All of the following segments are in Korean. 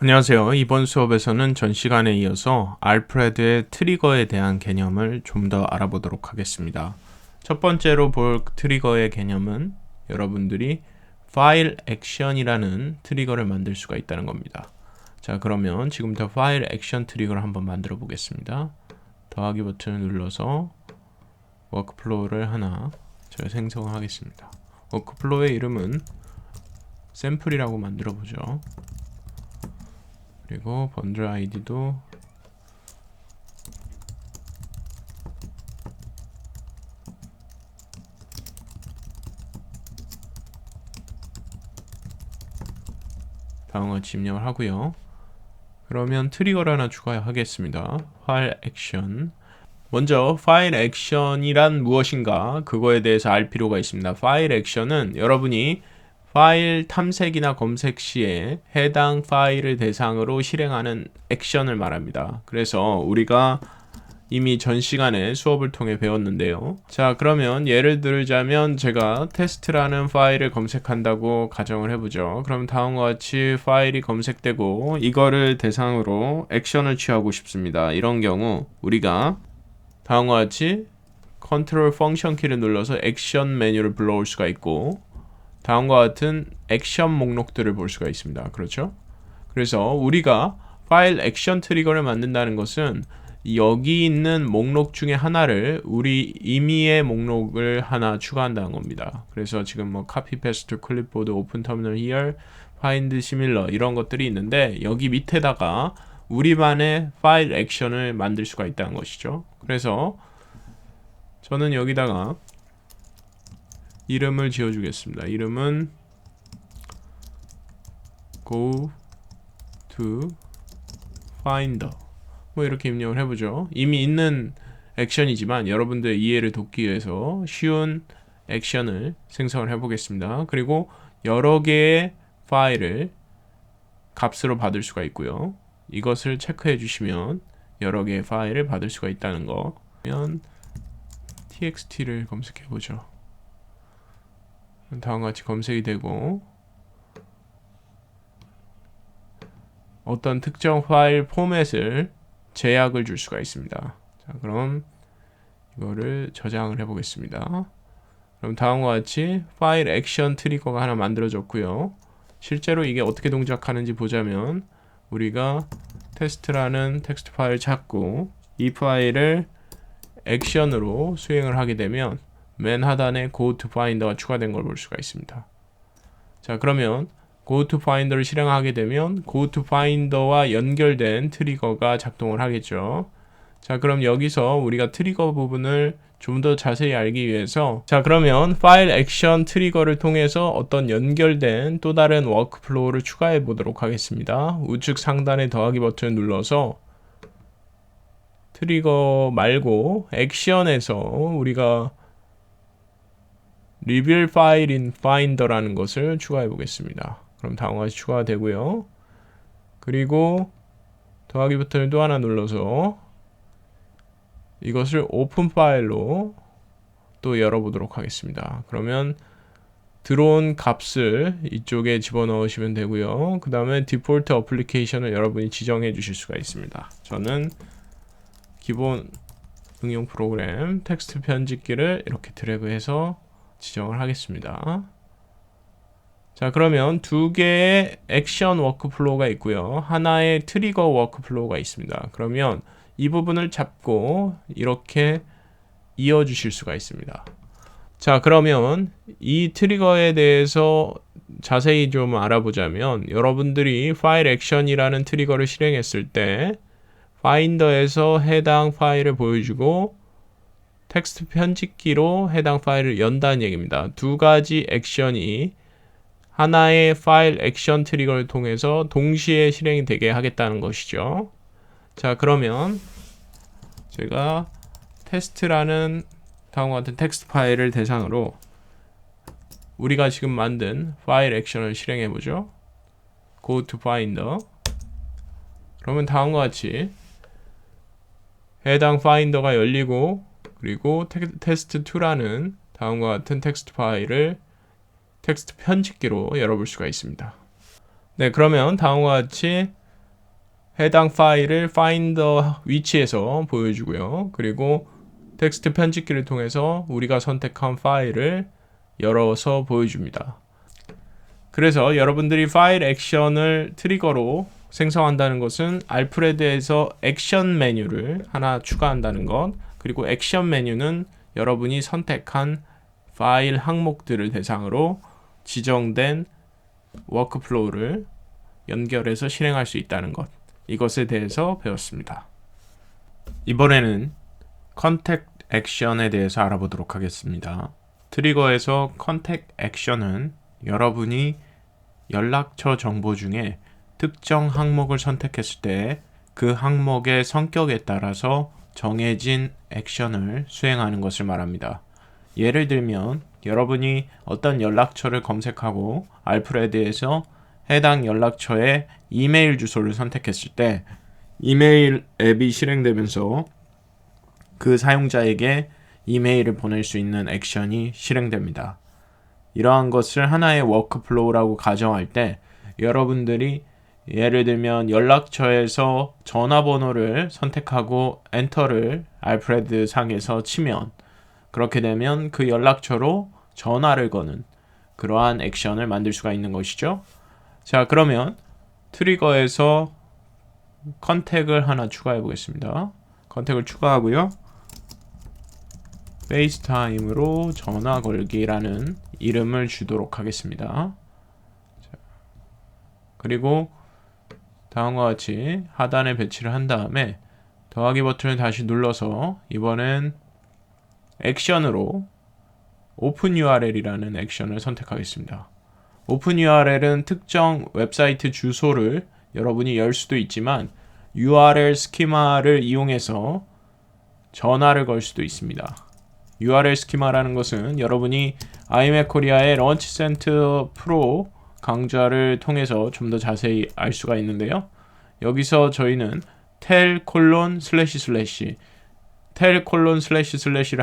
안녕하세요. 이번 수업에서는 전 시간에 이어서 알프레드의 트리거에 대한 개념을 좀 더 알아보도록 하겠습니다. 첫 번째로 볼 트리거의 개념은 여러분들이 파일 액션이라는 트리거를 만들 수가 있다는 겁니다. 자, 그러면 지금부터 파일 액션 트리거를 한번 만들어 보겠습니다. 더하기 버튼을 눌러서 워크플로우를 하나 제가 생성하겠습니다. 워크플로우의 이름은 샘플이라고 만들어 보죠. 그리고 번들 아이디도 다음과 같이 입력을 하고요. 그러면 트리거를 하나 추가하겠습니다. 파일 액션. 먼저 파일 액션이란 무엇인가 그거에 대해서 알 필요가 있습니다. 파일 액션은 여러분이 파일 탐색이나 검색 시에 해당 파일을 대상으로 실행하는 액션을 말합니다. 그래서 우리가 이미 전 시간에 수업을 통해 배웠는데요. 자, 그러면 예를 들자면 제가 테스트라는 파일을 검색한다고 가정을 해보죠. 그럼 다음과 같이 파일이 검색되고 이거를 대상으로 액션을 취하고 싶습니다. 이런 경우 우리가 다음과 같이 컨트롤 펑션 키를 눌러서 액션 메뉴를 불러올 수가 있고 다음과 같은 액션 목록들을 볼 수가 있습니다. 그렇죠? 그래서 우리가 파일 액션 트리거를 만든다는 것은 여기 있는 목록 중에 하나를 우리 임의의 목록을 하나 추가한다는 겁니다. 그래서 지금 뭐 copy paste to clipboard, open terminal here, find similar 이런 것들이 있는데 여기 밑에다가 우리만의 파일 액션을 만들 수가 있다는 것이죠. 그래서 저는 여기다가 이름을 지어주겠습니다. 이름은 go to finder 뭐 이렇게 입력을 해보죠. 이미 있는 액션이지만 여러분들의 이해를 돕기 위해서 쉬운 액션을 생성을 해보겠습니다. 그리고 여러 개의 파일을 값으로 받을 수가 있고요. 이것을 체크해 주시면 여러 개의 파일을 받을 수가 있다는 거. 그러면 txt를 검색해 보죠. 다음과 같이 검색이 되고 어떤 특정 파일 포맷을 제약을 줄 수가 있습니다. 자, 그럼 이거를 저장을 해보겠습니다. 그럼 다음과 같이 파일 액션 트리거가 하나 만들어졌고요. 실제로 이게 어떻게 동작하는지 보자면 우리가 테스트라는 텍스트 파일 찾고 이 파일을 액션으로 수행을 하게 되면 맨 하단에 go to finder가 추가된 걸 볼 수가 있습니다. 자, 그러면 go to finder를 실행하게 되면 go to finder와 연결된 트리거가 작동을 하겠죠. 자, 그럼 여기서 우리가 트리거 부분을 좀 더 자세히 알기 위해서 자, 그러면 파일 액션 트리거를 통해서 어떤 연결된 또 다른 워크플로우를 추가해 보도록 하겠습니다. 우측 상단의 더하기 버튼을 눌러서 트리거 말고 액션에서 우리가 리빌 파일인 finder라는 것을 추가해 보겠습니다. 그럼 다음과 같이 추가가 되고요. 그리고 더하기 버튼을 또 하나 눌러서 이것을 오픈 파일로 또 열어보도록 하겠습니다. 그러면 들어온 값을 이쪽에 집어넣으시면 되고요. 그 다음에 디폴트 어플리케이션을 여러분이 지정해 주실 수가 있습니다. 저는 기본 응용 프로그램 텍스트 편집기를 이렇게 드래그해서 지정을 하겠습니다. 자, 그러면 두 개의 액션 워크플로우가 있고요. 하나의 트리거 워크플로우가 있습니다. 그러면 이 부분을 잡고 이렇게 이어 주실 수가 있습니다. 자, 그러면 이 트리거에 대해서 자세히 좀 알아보자면 여러분들이 파일 액션이라는 트리거를 실행했을 때 파인더에서 해당 파일을 보여주고 텍스트 편집기로 해당 파일을 연다는 얘기입니다. 두 가지 액션이 하나의 파일 액션 트리거를 통해서 동시에 실행이 되게 하겠다는 것이죠. 자, 그러면 제가 테스트라는 다음과 같은 텍스트 파일을 대상으로 우리가 지금 만든 파일 액션을 실행해 보죠. go to finder. 그러면 다음과 같이 해당 파인더가 열리고 그리고 test2라는 다음과 같은 텍스트 파일을 텍스트 편집기로 열어볼 수가 있습니다. 네, 그러면 다음과 같이 해당 파일을 파인더 위치에서 보여주고요. 그리고 텍스트 편집기를 통해서 우리가 선택한 파일을 열어서 보여줍니다. 그래서 여러분들이 파일 액션을 트리거로 생성한다는 것은 알프레드에서 액션 메뉴를 하나 추가한다는 것, 그리고 액션 메뉴는 여러분이 선택한 파일 항목들을 대상으로 지정된 워크플로우를 연결해서 실행할 수 있다는 것, 이것에 대해서 배웠습니다. 이번에는 컨택 액션에 대해서 알아보도록 하겠습니다. 트리거에서 컨택 액션은 여러분이 연락처 정보 중에 특정 항목을 선택했을 때 그 항목의 성격에 따라서 정해진 액션을 수행하는 것을 말합니다. 예를 들면 여러분이 어떤 연락처를 검색하고 알프레드에서 해당 연락처의 이메일 주소를 선택했을 때 이메일 앱이 실행되면서 그 사용자에게 이메일을 보낼 수 있는 액션이 실행됩니다. 이러한 것을 하나의 워크플로우라고 가정할 때 여러분들이 예를 들면 연락처에서 전화번호를 선택하고 엔터를 알프레드 상에서 치면 그렇게 되면 그 연락처로 전화를 거는 그러한 액션을 만들 수가 있는 것이죠. 자, 그러면 트리거에서 컨택을 하나 추가해 보겠습니다. 컨택을 추가하고요. 페이스타임으로 전화 걸기라는 이름을 주도록 하겠습니다. 자, 그리고 다음과 같이 하단에 배치를 한 다음에 더하기 버튼을 다시 눌러서 이번엔 액션으로 오픈 URL이라는 액션을 선택하겠습니다. 오픈 URL은 특정 웹사이트 주소를 여러분이 열 수도 있지만 URL 스키마를 이용해서 전화를 걸 수도 있습니다. URL 스키마라는 것은 여러분이 iMac Korea의 런치 센터 프로 강좌를 통해서 좀 더 자세히 알 수가 있는데요. 여기서 저희는 tel://를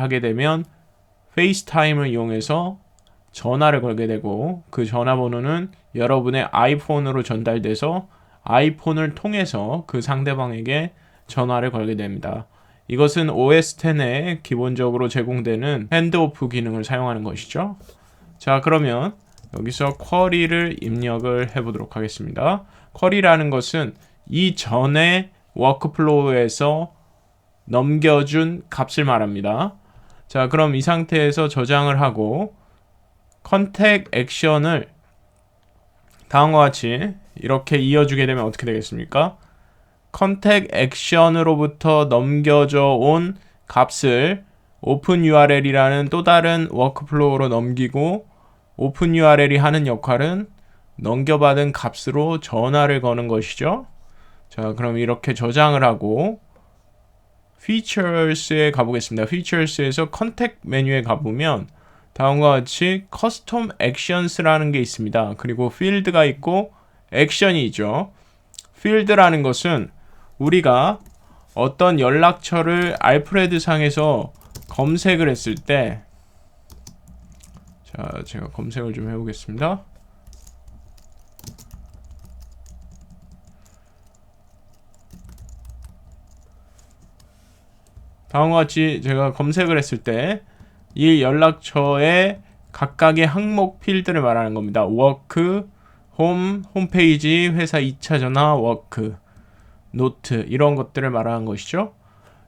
하게 되면 페이스타임을 이용해서 전화를 걸게 되고 그 전화번호는 여러분의 아이폰으로 전달돼서 아이폰을 통해서 그 상대방에게 전화를 걸게 됩니다. 이것은 OS X에 기본적으로 제공되는 핸드오프 기능을 사용하는 것이죠. 자, 그러면 여기서 쿼리를 입력을 해보도록 하겠습니다. 쿼리라는 것은 이전에 워크플로우에서 넘겨준 값을 말합니다. 자, 그럼 이 상태에서 저장을 하고 컨택 액션을 다음과 같이 이렇게 이어주게 되면 어떻게 되겠습니까? 컨택 액션으로부터 넘겨져 온 값을 오픈 URL이라는 또 다른 워크플로우로 넘기고 오픈 URL이 하는 역할은 넘겨받은 값으로 전화를 거는 것이죠. 자, 그럼 이렇게 저장을 하고 Features에 가보겠습니다. Features에서 컨택 메뉴에 가보면 다음과 같이 Custom Actions라는 게 있습니다. 그리고 필드가 있고 액션이 있죠. 필드라는 것은 우리가 어떤 연락처를 알프레드 상에서 검색을 했을 때 자, 제가 검색을 좀 해보겠습니다. 다음과 같이 제가 검색을 했을 때 이 연락처의 각각의 항목 필드를 말하는 겁니다. 워크, 홈페이지, 회사 2차 전화, 워크, 노트 이런 것들을 말하는 것이죠.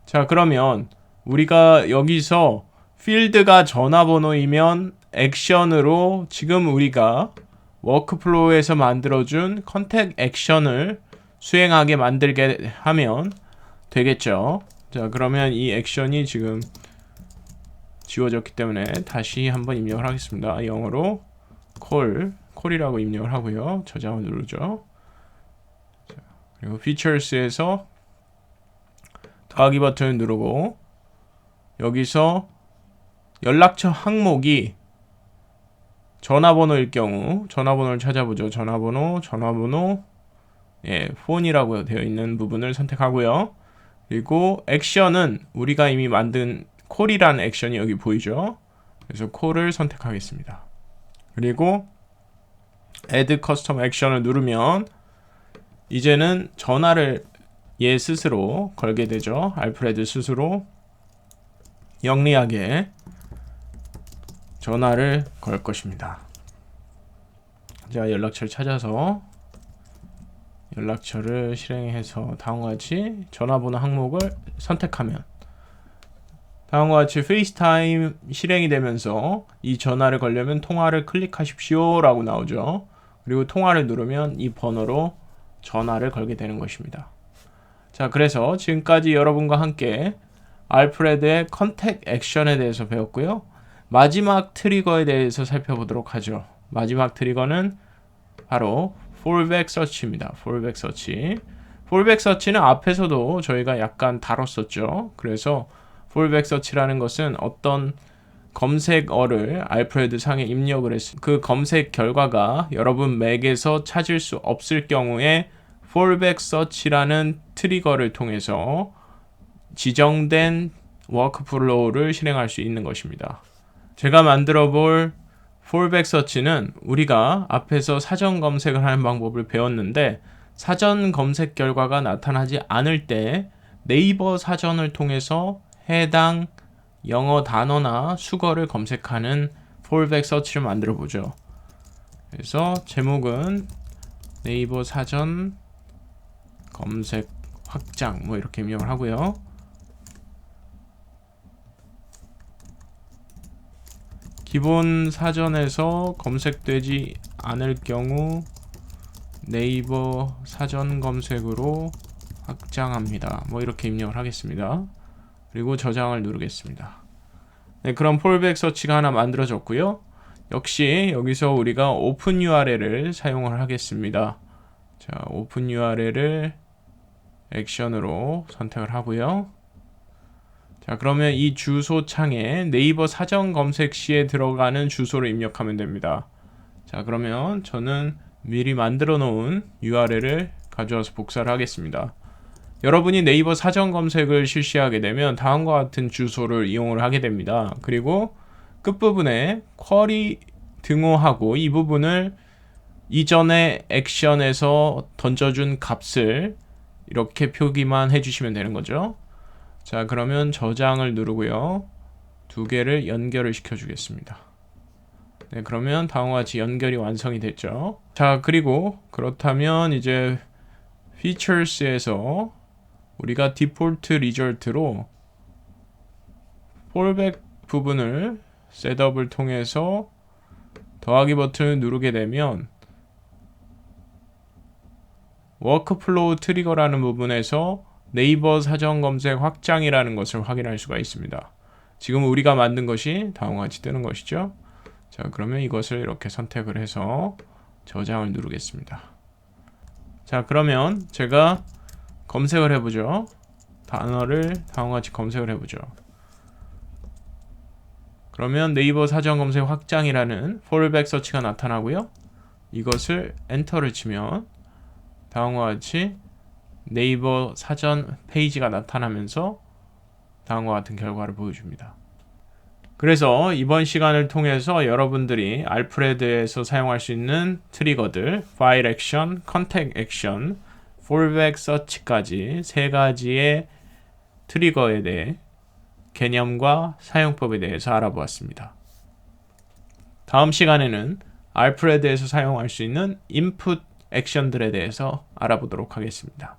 자, 그러면 우리가 여기서 필드가 전화번호이면 액션으로 지금 우리가 워크플로우에서 만들어준 컨택 액션을 수행하게 만들게 하면 되겠죠. 자, 그러면 이 액션이 지금 지워졌기 때문에 다시 한번 입력을 하겠습니다. 영어로 콜이라고 입력을 하고요. 저장을 누르죠. 자, 그리고 Features에서 더하기 버튼을 누르고 여기서 연락처 항목이 전화번호일 경우 전화번호를 찾아보죠. 전화번호, 폰이라고 되어 있는 부분을 선택하고요. 그리고 액션은 우리가 이미 만든 콜이라는 액션이 여기 보이죠. 그래서 콜을 선택하겠습니다. 그리고 Add Custom Action을 누르면 이제는 전화를 얘 스스로 걸게 되죠. 알프레드 스스로 영리하게 전화를 걸 것입니다. 자, 연락처를 찾아서 연락처를 실행해서 다음과 같이 전화번호 항목을 선택하면 다음과 같이 페이스타임 실행이 되면서 이 전화를 걸려면 통화를 클릭하십시오 라고 나오죠. 그리고 통화를 누르면 이 번호로 전화를 걸게 되는 것입니다. 자, 그래서 지금까지 여러분과 함께 알프레드의 컨택 액션에 대해서 배웠고요. 마지막 트리거에 대해서 살펴보도록 하죠. 마지막 트리거는 바로 fallback search입니다. fallback search. fallback search는 앞에서도 저희가 약간 다뤘었죠. 그래서 fallback search라는 것은 어떤 검색어를 알프레드 상에 입력을 했습니다. 그 검색 결과가 여러분 맥에서 찾을 수 없을 경우에 fallback search라는 트리거를 통해서 지정된 워크플로우를 실행할 수 있는 것입니다. 제가 만들어 볼 fallback search는 우리가 앞에서 사전 검색을 하는 방법을 배웠는데 사전 검색 결과가 나타나지 않을 때 네이버 사전을 통해서 해당 영어 단어나 수거를 검색하는 fallback search를 만들어 보죠. 그래서 제목은 네이버 사전 검색 확장 뭐 이렇게 입력을 하고요. 기본 사전에서 검색되지 않을 경우 네이버 사전 검색으로 확장합니다. 뭐 이렇게 입력을 하겠습니다. 그리고 저장을 누르겠습니다. 네, 그럼 fallback search가 하나 만들어졌고요. 역시 여기서 우리가 open URL을 사용을 하겠습니다. 자, open URL을 액션으로 선택을 하고요. 자, 그러면 이 주소 창에 네이버 사전 검색 시에 들어가는 주소를 입력하면 됩니다. 자, 그러면 저는 미리 만들어 놓은 URL을 가져와서 복사를 하겠습니다. 여러분이 네이버 사전 검색을 실시하게 되면 다음과 같은 주소를 이용을 하게 됩니다. 그리고 끝부분에 쿼리 등호하고 이 부분을 이전의 액션에서 던져준 값을 이렇게 표기만 해주시면 되는 거죠. 자, 그러면 저장을 누르고요. 두 개를 연결을 시켜주겠습니다. 네, 그러면 다음과 같이 연결이 완성이 됐죠. 자, 그리고 그렇다면 이제 Features에서 우리가 디폴트 리절트로 fallback 부분을 셋업을 통해서 더하기 버튼을 누르게 되면 워크플로우 트리거라는 부분에서 네이버 사전 검색 확장이라는 것을 확인할 수가 있습니다. 지금 우리가 만든 것이 다음과 같이 뜨는 것이죠. 자, 그러면 이것을 이렇게 선택을 해서 저장을 누르겠습니다. 자, 그러면 제가 검색을 해보죠. 단어를 다음과 같이 검색을 해보죠. 그러면 네이버 사전 검색 확장이라는 fallback search가 나타나고요. 이것을 엔터를 치면 다음과 같이 네이버 사전 페이지가 나타나면서 다음과 같은 결과를 보여줍니다. 그래서 이번 시간을 통해서 여러분들이 알프레드에서 사용할 수 있는 트리거들, 파일 액션, 컨택 액션, fallback search까지 세 가지의 트리거에 대해 개념과 사용법에 대해서 알아보았습니다. 다음 시간에는 알프레드에서 사용할 수 있는 인풋 액션들에 대해서 알아보도록 하겠습니다.